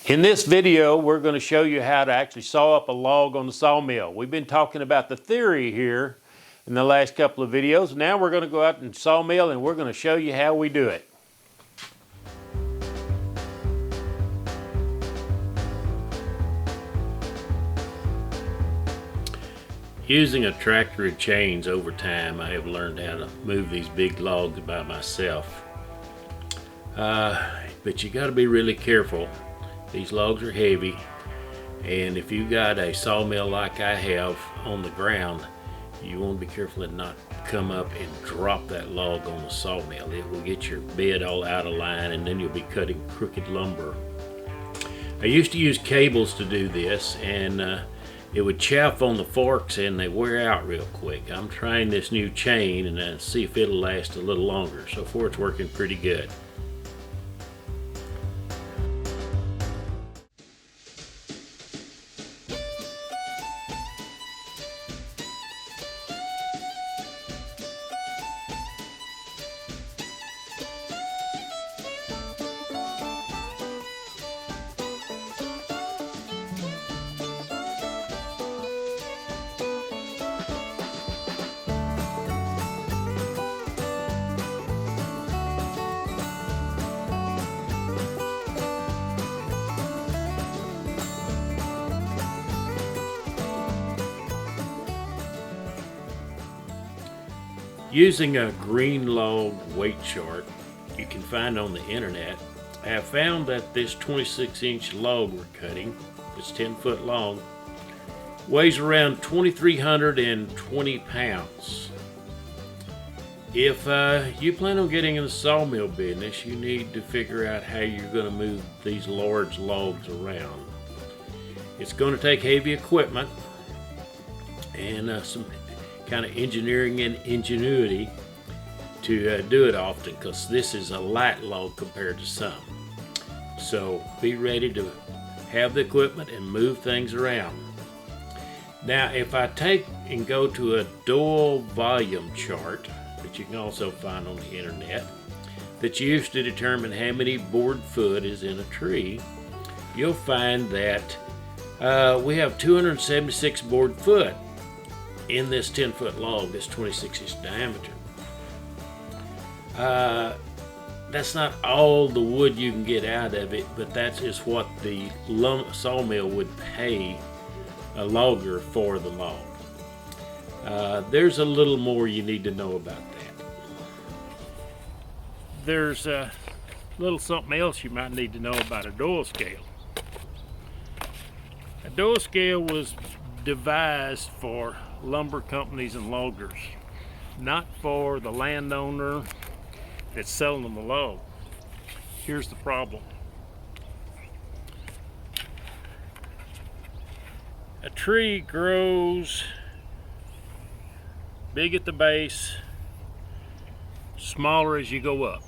In this video, we're going to show you how to actually saw up a log on the sawmill. We've been talking about the theory here in the last couple of videos. Now we're going to go out and sawmill and we're going to show you how we do it. Using a tractor and chains over time, I have learned how to move these big logs by myself. But you got to be really careful. These logs are heavy, and if you've got a sawmill like I have on the ground, you want to be careful and not come up and drop that log on the sawmill. It will get your bed all out of line, and then you'll be cutting crooked lumber. I used to use cables to do this, and it would chafe on the forks and they wear out real quick. I'm trying this new chain and see if it'll last a little longer. So far it's working pretty good. Using a green log weight chart you can find on the internet, I have found that this 26-inch log we're cutting, it's 10 foot long, weighs around 2,320 pounds. If you plan on getting in the sawmill business, you need to figure out how you're going to move these large logs around. It's going to take heavy equipment and some kind of engineering and ingenuity to do it often, because this is a light log compared to some. So be ready to have the equipment and move things around. Now if I take and go to a dual volume chart that you can also find on the internet that's used to determine how many board foot is in a tree, you'll find that we have 276 board foot in this 10 foot log, this 26-inch diameter. That's not all the wood you can get out of it, but that is what the sawmill would pay a logger for the log. There's a little more you need to know about that. There's a little something else you might need to know about a dual scale. A dual scale was devised for lumber companies and loggers, not for the landowner that's selling them a log. Here's the problem. A tree grows big at the base, smaller as you go up.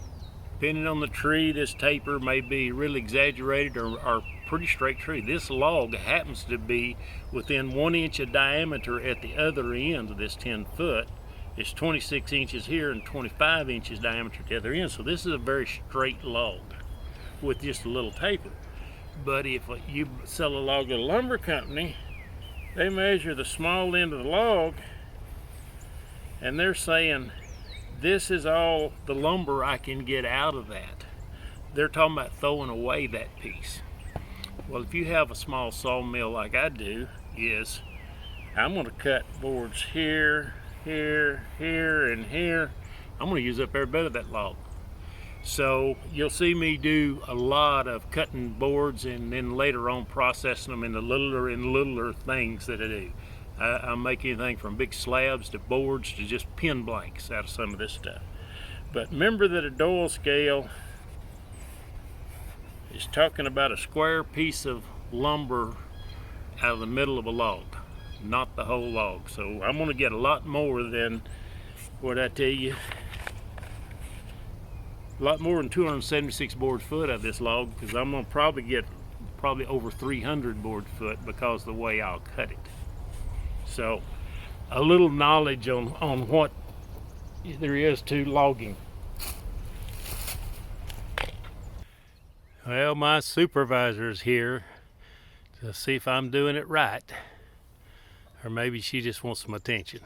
Depending on the tree, this taper may be really exaggerated or pretty straight tree. This log happens to be within 1 inch of diameter at the other end of this 10 foot. It's 26 inches here and 25 inches diameter at the other end. So this is a very straight log with just a little taper. But if you sell a log at a lumber company, they measure the small end of the log and they're saying, this is all the lumber I can get out of that. They're talking about throwing away that piece. Well, if you have a small sawmill like I do, is I'm going to cut boards here, here, here, and here. I'm going to use up every bit of that log. So you'll see me do a lot of cutting boards and then later on processing them into littler and littler things that I do. I make anything from big slabs to boards to just pin blanks out of some of this stuff. But remember that a dual scale is talking about a square piece of lumber out of the middle of a log, not the whole log. So I'm going to get a lot more than what I tell you, a lot more than 276 board foot out of this log, because I'm going to probably get over 300 board foot because of the way I'll cut it. So a little knowledge on what there is to logging. Well, my supervisor's here to see if I'm doing it right. Or maybe she just wants some attention.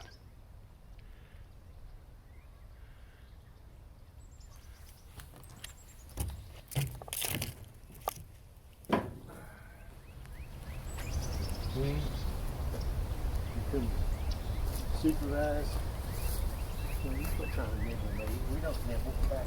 You can supervise. Well, you quit trying to nibble me. We don't nibble. Back.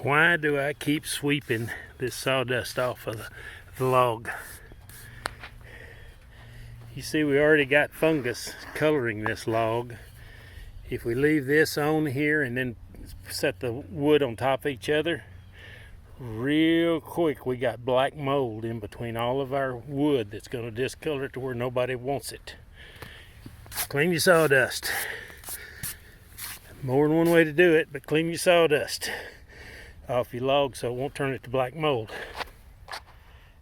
Why do I keep sweeping this sawdust off of the log? You see, we already got fungus coloring this log. If we leave this on here and then set the wood on top of each other, real quick we got black mold in between all of our wood that's going to discolor it to where nobody wants it. Clean your sawdust. More than one way to do it, but clean your sawdust off your log so it won't turn it to black mold.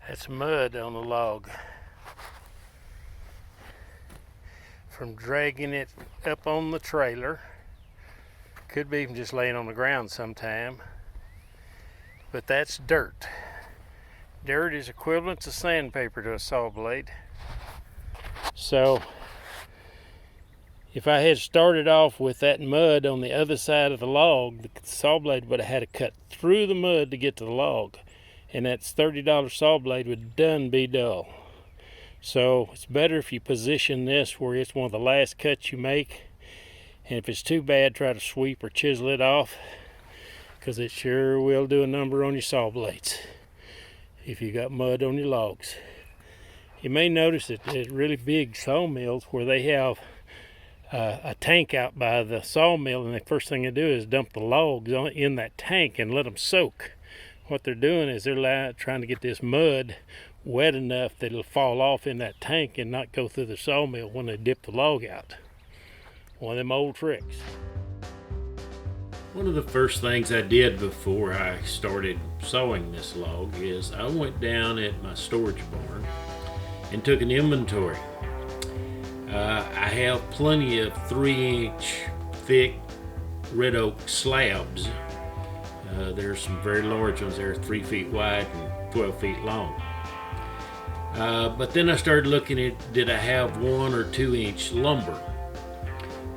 That's mud on the log from dragging it up on the trailer. Could be even just laying on the ground sometime. But that's dirt. Dirt is equivalent to sandpaper to a saw blade. So if I had started off with that mud on the other side of the log, the saw blade would have had to cut through the mud to get to the log. And that $30 saw blade would done be dull. So it's better if you position this where it's one of the last cuts you make. And if it's too bad, try to sweep or chisel it off, because it sure will do a number on your saw blades if you got mud on your logs. You may notice that there's really big sawmills where they have a tank out by the sawmill, and the first thing they do is dump the logs in that tank and let them soak. What they're doing is they're trying to get this mud wet enough that it'll fall off in that tank and not go through the sawmill when they dip the log out. One of them old tricks. One of the first things I did before I started sawing this log is I went down at my storage barn and took an inventory. I have plenty of 3-inch thick red oak slabs. There's some very large ones. They're 3 feet wide and 12 feet long. But then I started looking at, did I have 1 or 2-inch lumber?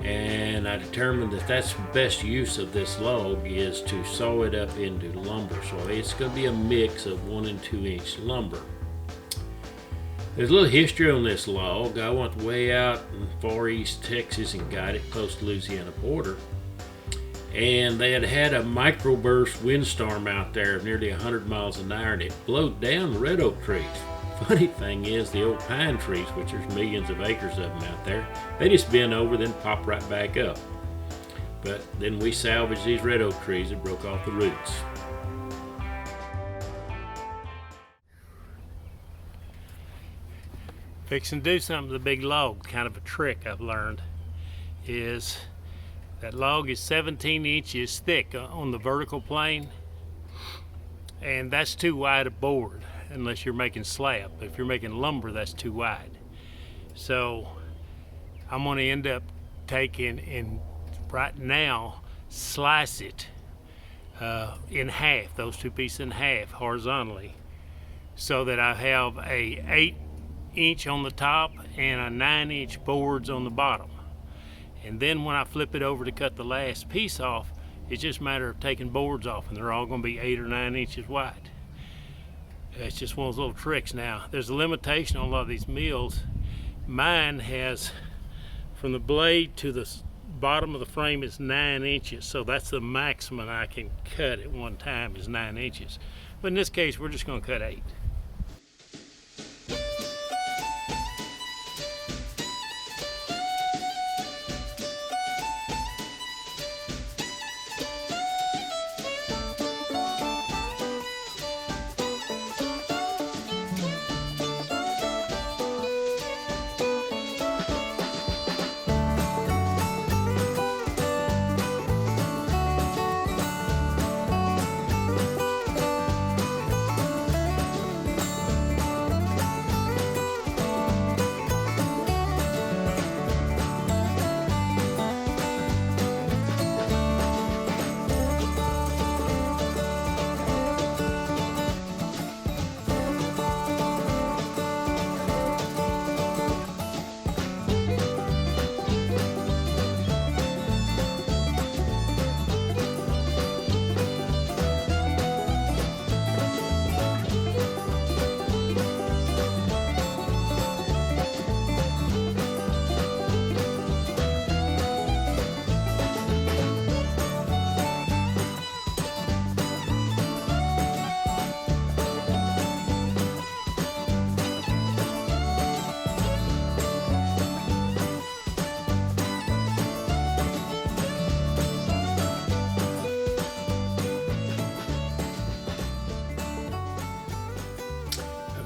And I determined that that's the best use of this log is to saw it up into lumber. So it's going to be a mix of 1 and 2-inch lumber. There's a little history on this log. I went way out in far east Texas and got it close to Louisiana border. And they had a microburst windstorm out there of nearly 100 miles an hour, and it blowed down the red oak trees. Funny thing is, the old pine trees, which there's millions of acres of them out there, they just bend over, then pop right back up. But then we salvaged these red oak trees and broke off the roots. Fixing to do something with a big log, kind of a trick I've learned, is that log is 17 inches thick on the vertical plane, and that's too wide a board unless you're making slab. If you're making lumber, that's too wide. So I'm going to end up taking and right now slice it in half, those two pieces in half horizontally, so that I have a 8-inch on the top and a 9-inch boards on the bottom. And then when I flip it over to cut the last piece off, it's just a matter of taking boards off, and they're all going to be 8 or 9 inches wide. It's just one of those little tricks. Now, there's a limitation on a lot of these mills. Mine has, from the blade to the bottom of the frame is 9 inches, so that's the maximum I can cut at one time is 9 inches. But in this case, we're just going to cut 8.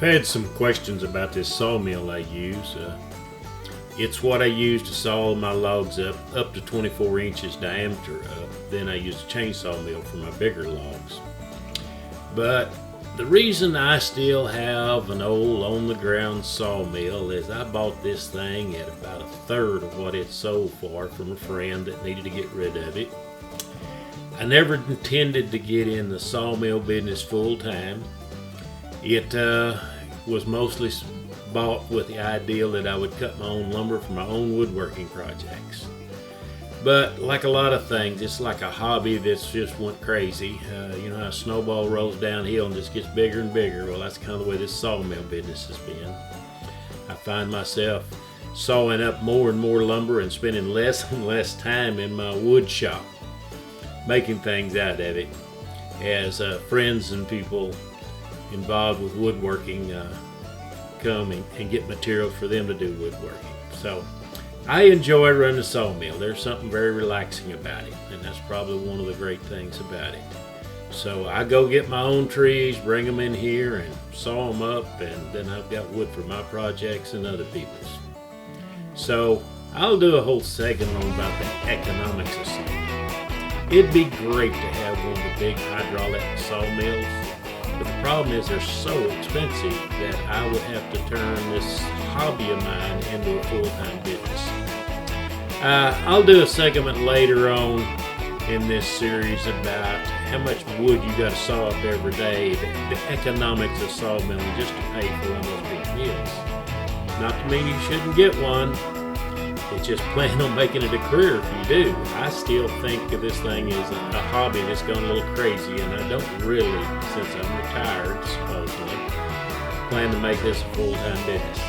I've had some questions about this sawmill I use. It's what I use to saw my logs up to 24 inches diameter up. Then I use a chainsaw mill for my bigger logs. But the reason I still have an old on-the-ground sawmill is I bought this thing at about a third of what it sold for from a friend that needed to get rid of it. I never intended to get in the sawmill business full time. It was mostly bought with the idea that I would cut my own lumber for my own woodworking projects. But like a lot of things, it's like a hobby that's just went crazy. You know how a snowball rolls downhill and just gets bigger and bigger? Well, that's kind of the way this sawmill business has been. I find myself sawing up more and more lumber and spending less and less time in my wood shop making things out of it as friends and people involved with woodworking come and get material for them to do woodworking. So I enjoy running a sawmill. There's something very relaxing about it, and that's probably one of the great things about it. So I go get my own trees, bring them in here and saw them up, and then I've got wood for my projects and other people's. So I'll do a whole segment on about the economics of sawmill. It'd be great to have one of the big hydraulic sawmills, but the problem is they're so expensive that I would have to turn this hobby of mine into a full-time business. I'll do a segment later on in this series about how much wood you got to saw up every day, the economics of sawmilling just to pay for one of those big mills. Not to mean you shouldn't get one. It's just plan on making it a career if you do. I still think of this thing as a hobby that's gone a little crazy, and I don't really, since I'm retired supposedly, plan to make this a full-time business.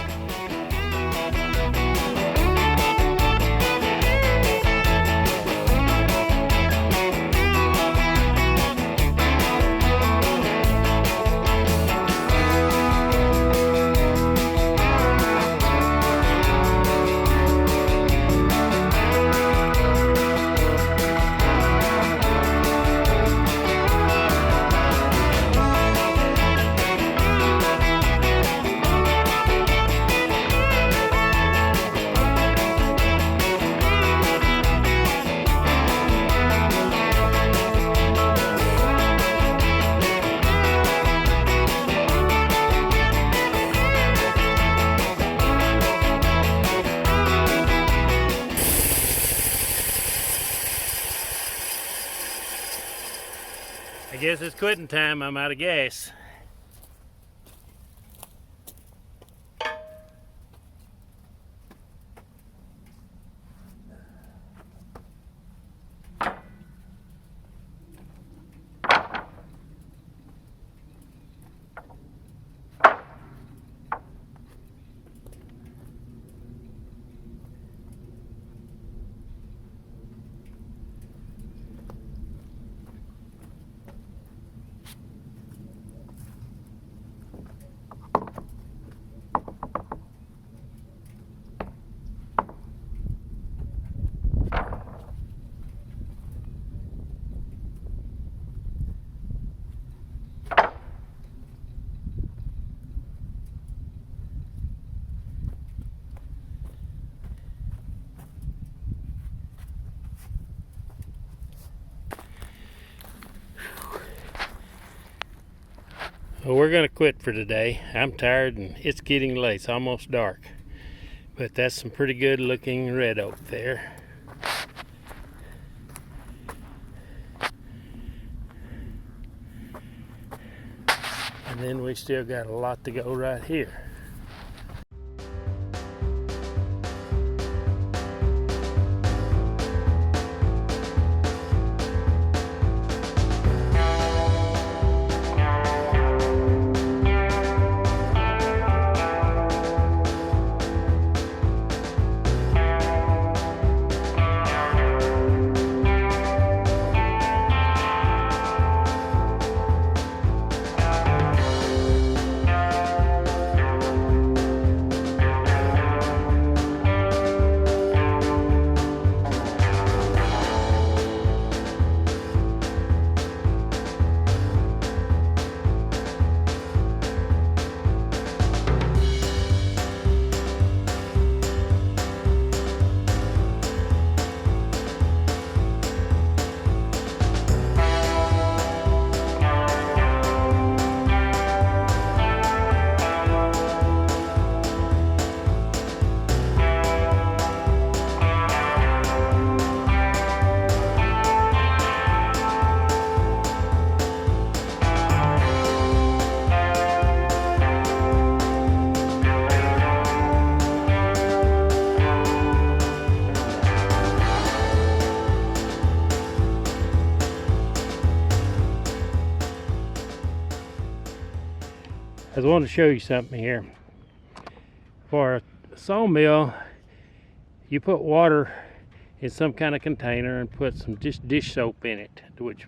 I guess it's quitting time. I'm out of gas. Well, we're going to quit for today. I'm tired and it's getting late. It's almost dark. But that's some pretty good looking red oak there. And then we still got a lot to go right here. I just wanted to show you something here. For a sawmill, you put water in some kind of container and put some just dish soap in it, which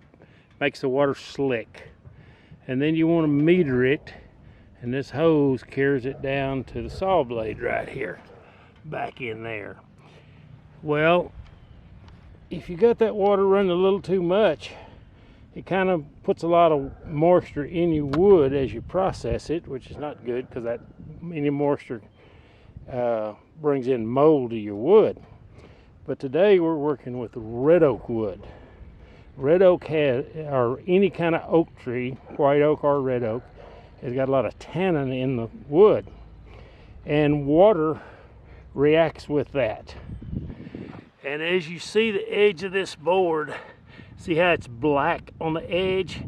makes the water slick. And then you want to meter it, and this hose carries it down to the saw blade right here, back in there. Well, if you got that water running a little too much, it kind of puts a lot of moisture in your wood as you process it, which is not good, because that any moisture brings in mold to your wood. But today we're working with red oak wood. Red oak has, or any kind of oak tree, white oak or red oak, has got a lot of tannin in the wood, and water reacts with that. And as you see the edge of this board, see how it's black on the edge?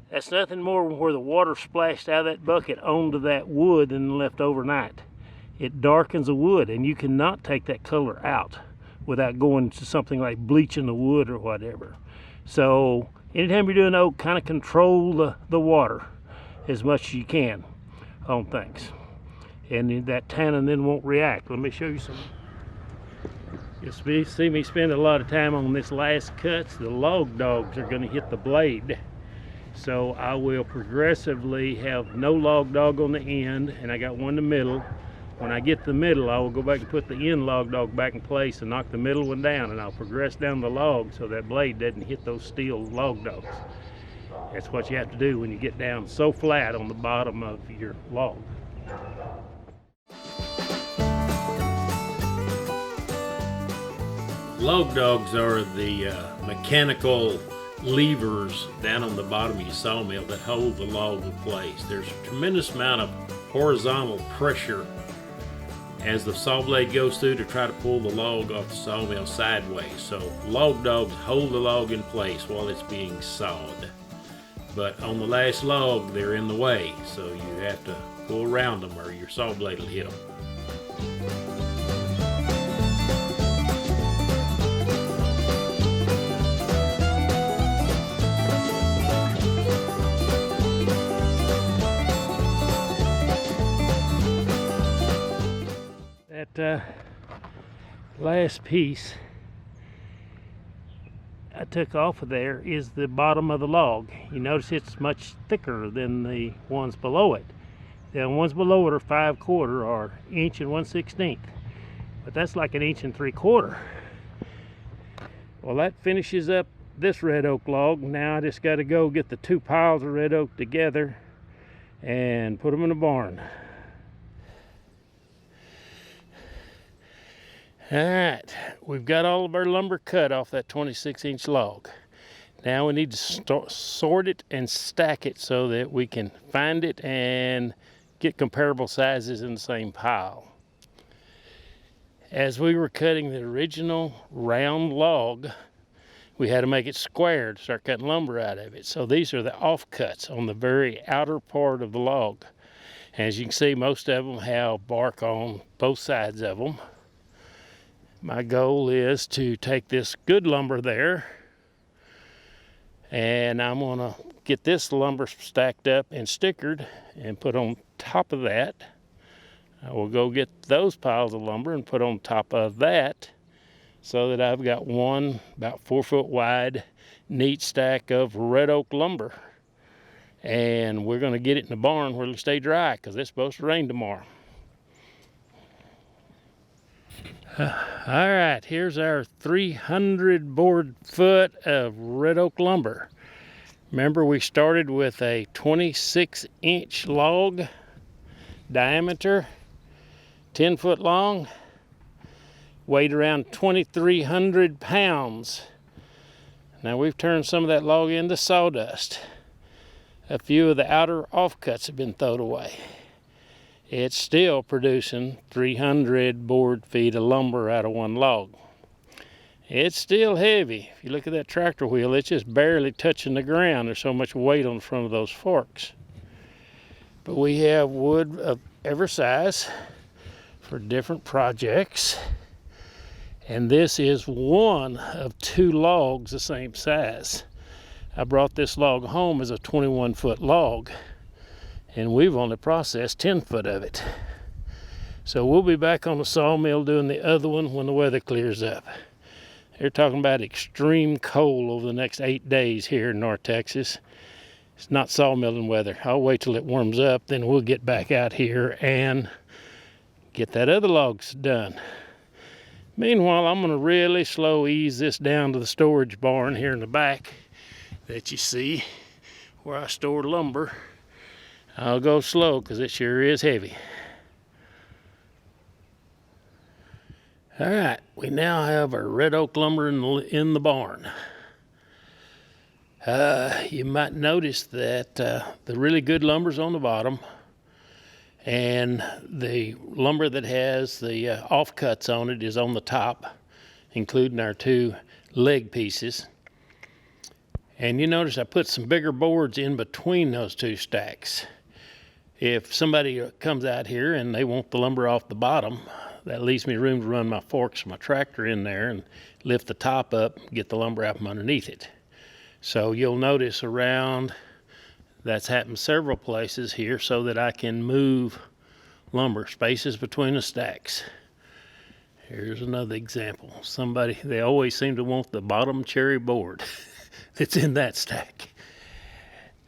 That's nothing more than where the water splashed out of that bucket onto that wood and left overnight. It darkens the wood, and you cannot take that color out without going to something like bleaching the wood or whatever. So anytime you're doing oak, kind of control the water as much as you can on things. And that tannin then won't react. Let me show you some. You'll see me spend a lot of time on this last cut. The log dogs are going to hit the blade. So I will progressively have no log dog on the end, and I got one in the middle. When I get the middle, I will go back and put the end log dog back in place and knock the middle one down, and I'll progress down the log so that blade doesn't hit those steel log dogs. That's what you have to do when you get down so flat on the bottom of your log. Log dogs are the mechanical levers down on the bottom of your sawmill that hold the log in place. There's a tremendous amount of horizontal pressure as the saw blade goes through to try to pull the log off the sawmill sideways. So log dogs hold the log in place while it's being sawed. But on the last log, they're in the way, so you have to go around them or your saw blade will hit them. That last piece I took off of there is the bottom of the log. You notice it's much thicker than the ones below it. The ones below it are 5/4 or 1 1/16, but that's like 1 3/4. Well, that finishes up this red oak log. Now I just got to go get the 2 piles of red oak together and put them in a barn. Alright, we've got all of our lumber cut off that 26-inch log. Now we need to sort it and stack it so that we can find it and get comparable sizes in the same pile. As we were cutting the original round log, we had to make it square to start cutting lumber out of it. So these are the offcuts on the very outer part of the log. As you can see, most of them have bark on both sides of them. My goal is to take this good lumber there, and I'm going to get this lumber stacked up and stickered and put on top of that. I will go get those piles of lumber and put on top of that so that I've got one about 4 foot wide neat stack of red oak lumber. And we're going to get it in the barn where it'll stay dry because it's supposed to rain tomorrow. All right, here's our 300 board foot of red oak lumber. Remember, we started with a 26-inch log diameter, 10 foot long, weighed around 2,300 pounds. Now we've turned some of that log into sawdust. A few of the outer offcuts have been thrown away. It's still producing 300 board feet of lumber out of one log. It's still heavy. If you look at that tractor wheel, it's just barely touching the ground. There's so much weight on the front of those forks. But we have wood of every size for different projects. And this is one of 2 logs the same size. I brought this log home as a 21-foot log. and we've only processed 10 foot of it. So we'll be back on the sawmill doing the other one when the weather clears up. They're talking about extreme cold over the next 8 days here in North Texas. It's not sawmilling weather. I'll wait till it warms up, then we'll get back out here and get that other logs done. Meanwhile, I'm going to really slow ease this down to the storage barn here in the back that you see where I store lumber. I'll go slow because it sure is heavy. All right, we now have our red oak lumber in the barn. You might notice that the really good lumber's on the bottom, and the lumber that has the offcuts on it is on the top, including our 2 leg pieces. And you notice I put some bigger boards in between those 2 stacks. If somebody comes out here and they want the lumber off the bottom, that leaves me room to run my forks, my tractor in there, and lift the top up, get the lumber out from underneath it. So you'll notice around, that's happened several places here so that I can move lumber, spaces between the stacks. Here's another example. They always seem to want the bottom cherry board that's in that stack.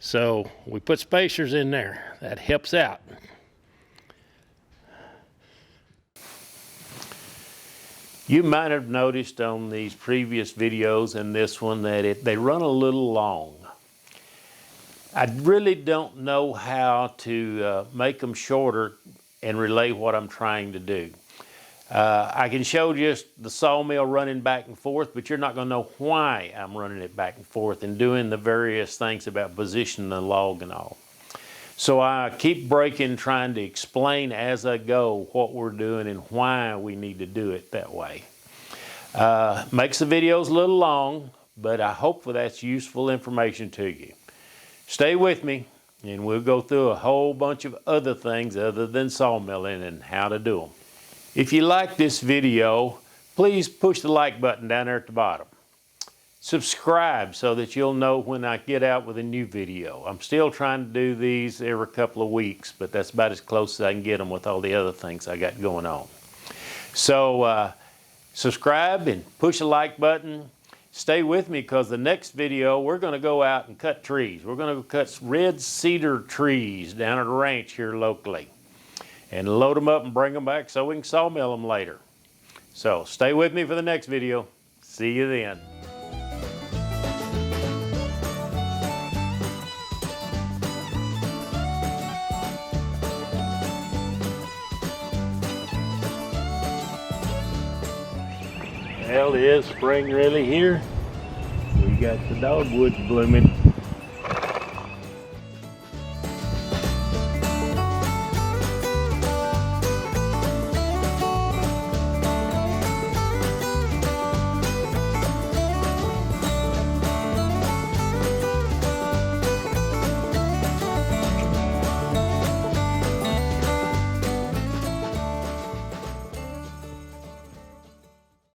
So we put spacers in there. That helps out. You might have noticed on these previous videos and this one that they run a little long. I really don't know how to make them shorter and relay what I'm trying to do. I can show just the sawmill running back and forth, but you're not going to know why I'm running it back and forth and doing the various things about positioning the log and all. So I keep breaking, trying to explain as I go what we're doing and why we need to do it that way. Makes the videos a little long, but I hope that's useful information to you. Stay with me, and we'll go through a whole bunch of other things other than sawmilling and how to do them. If you like this video, please push the like button down there at the bottom. Subscribe so that you'll know when I get out with a new video. I'm still trying to do these every couple of weeks, but that's about as close as I can get them with all the other things I got going on. So subscribe and push the like button. Stay with me because the next video we're going to go out and cut trees. We're going to cut red cedar trees down at a ranch here locally and load them up and bring them back so we can sawmill them later. So stay with me for the next video. See you then. Well, is spring really here? We got the dogwoods blooming.